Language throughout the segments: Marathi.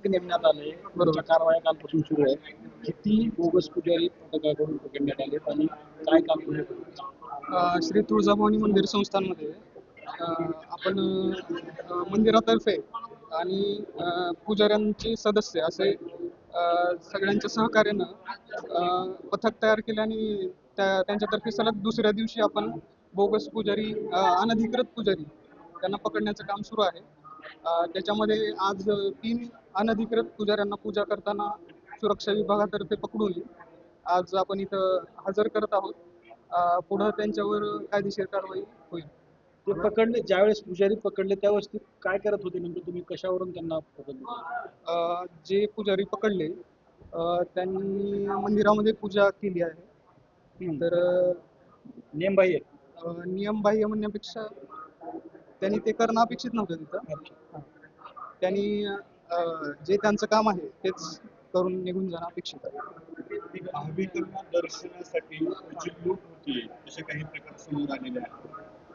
नेमण्यात आले बरोबर कारवाया कालपासून सुरू आहे. किती बोगस पुजारी पथकाकडून पकडण्यात आले आणि काय कामगिरी होती? श्री तुळजाभवानी मंदिर संस्थानमध्ये आपण मंदिरातर्फे आणि पुजाऱ्यांचे सदस्य असे सगळ्यांच्या सहकार्यानं पथक तयार केले आणि त्यांच्यातर्फे सलग दुसऱ्या दिवशी आपण बोगस पुजारी अनधिकृत पुजारी त्यांना पकडण्याचं काम सुरू आहे. त्याच्यामध्ये आज 3 अनधिकृत पुजाऱ्यांना पूजा करताना सुरक्षा विभागातर्फे पकडून आज आपण इथं हजर करत आहोत. पुढं त्यांच्यावर कायदेशीर कारवाई होईल. ते पकडले ज्यावेळेस पुजारी पकडले त्यावेळेस ते काय करत होते नेमकं तुम्ही कशावरून त्यांना पकडले? जे पुजारी पकडले त्यांनी मंदिरामध्ये पूजा केली आहे. तर नेमबाह्य नियमबाह्य म्हणण्यापेक्षा त्यांनी ते करणं अपेक्षित नव्हतं तिथं. त्यांनी जे त्यांचं काम आहे तेच करून निघून जाणं अपेक्षित आहे. भाविकांना दर्शनासाठी जी लूट होती असे काही प्रकार समोर आलेले आहेत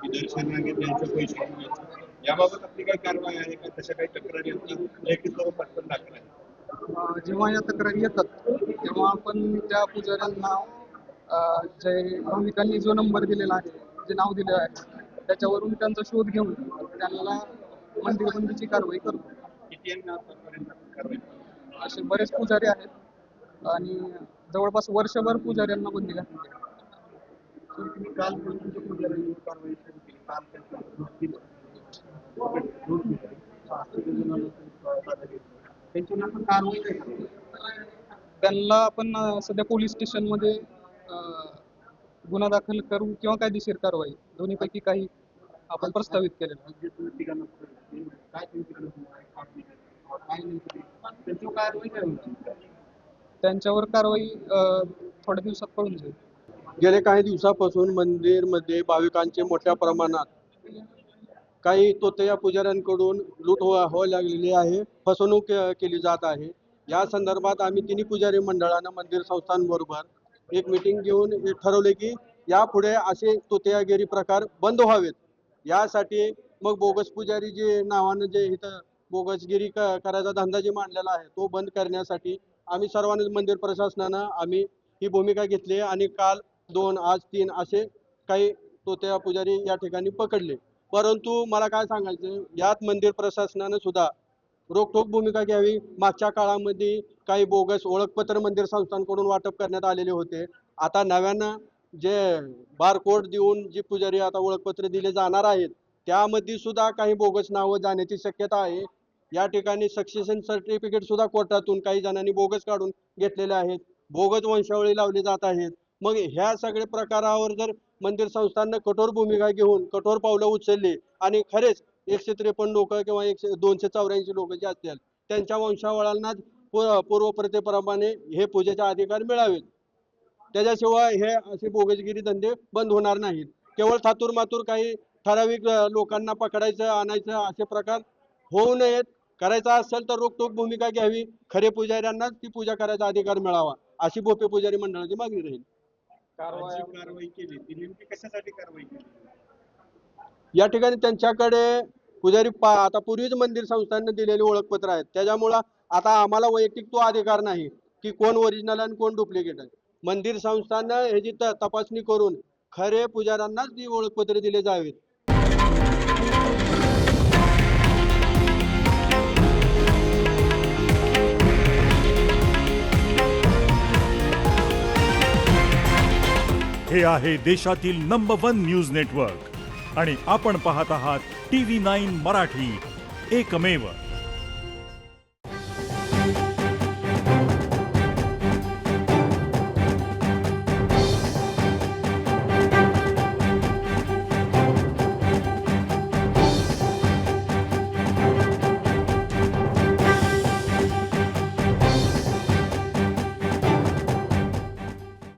की दर्शना घेतल्याचे पैसे मिळायचे. याबाबत आपली काही कारवाई आहे का? तशा काही तक्रारी लेखी स्वरूपात पण दाखल आहे? जेव्हा या तक्रारी येतात तेव्हा आपण त्या पुजाऱ्यांना जे भाविकांनी जो नंबर दिलेला आहे, जे नाव दिलेलं आहे त्याच्यावरून त्यांचा शोध घेऊन त्यांना मंदिर बंदीची कारवाई करतो. किती यांना आतापर्यंत कारवाई? असे बरेच पुजारी आहेत आणि जवळपास वर्षभर पुजाऱ्यांना बंदी घातली आहे. तुम्ही काल कोणत्या पुजाऱ्यांवर कारवाई सुरू केली? काल त्यांच्यावर आपण कारवाई नाही करतो. त्यांना आपण सध्या पोलीस स्टेशनमध्ये गुन्हा दाखल करू किंवा कायदेशीर कारवाई दोन्हीपैकी काही आपण प्रस्तावित केलेलं आहे. जे तुम्ही तिघांना पकडले, काय तुम्ही तिकडे काय नेमकं त्यांच्यावर कारवाई काय होती? त्यांच्यावर कारवाई थोड्या दिवसात कळून जाईल. गेल्या काही दिवसापासून मंदिरमध्ये भाविकांचे मोठ्या प्रमाणात काही तोतया पुजाऱ्यांकडून लूट व्हायला लागलेली आहे, फसवणूक केली जात आहे. या संदर्भात आम्ही तिन्ही पुजारी मंडळानं मंदिर संस्थांबरोबर एक मीटिंग घेऊन हे ठरवले की यापुढे असे तोतयागिरी प्रकार बंद व्हावेत. यासाठी मग बोगस पुजारी जे नावानं जे इथं बोगसगिरी करायचा धंदा जे मांडलेला आहे तो बंद करण्यासाठी आम्ही सर्वांनी मंदिर प्रशासनानं आम्ही ही भूमिका घेतली आणि काल 2 आज 3 असे काही तोतया पुजारी या ठिकाणी पकडले. परंतु मला काय सांगायचं, यात मंदिर प्रशासनानं सुद्धा रोखठोक भूमिका घ्यावी. मागच्या काळामध्ये काही बोगस ओळखपत्र मंदिर संस्थांकडून वाटप करण्यात आलेले होते. आता नव्यानं जे बारकोड देऊन जी पुजारी आता ओळखपत्र दिले जाणार आहेत त्यामध्ये सुद्धा काही बोगस नावं जाण्याची शक्यता आहे. या ठिकाणी सक्सेशन सर्टिफिकेट सुद्धा कोर्टातून काही जणांनी बोगस काढून घेतलेले आहेत. बोगस वंशावळी लावली जात आहेत. मग ह्या सगळ्या प्रकारावर जर मंदिर संस्थांना कठोर भूमिका घेऊन कठोर पावलं उचलली आणि खरेच 153 लोक किंवा 284 लोक जे असतील त्यांच्या वंशावळांना पूर्वप्रथेप्रमाणे हे पूजेचे अधिकार मिळावेत. त्याच्याशिवाय हे असे बोगसगिरी धंदे बंद होणार नाहीत. केवळ थातूर मातूर काही ठराविक लोकांना पकडायचं आणायचं असे प्रकार होऊ नयेत. करायचा असेल तर रोखठोक भूमिका घ्यावी. खरे पुजाऱ्यांनाच ती पूजा करायचा अधिकार मिळावा अशी भोपे पुजारी मंडळाची मागणी राहील. कारवाई केली ती नेमकी कशासाठी कारवाई केली? या ठिकाणी त्यांच्याकडे पुजारी आता पूर्वीच मंदिर संस्थांनी दिलेले ओळखपत्र आहेत. त्याच्यामुळं आता आम्हाला वैयक्तिक तो अधिकार नाही की कोण ओरिजिनल आणि कोण डुप्लिकेट आहे. मंदिर संस्थांना ह्याची तपासणी करून खरे पुजाऱ्यांनाच ती ओळखपत्र दिले जावेत. हे आहे देशातील नंबर 1 न्यूज नेटवर्क आणि आपण पाहत आहात TV9 मराठी, एकमेव.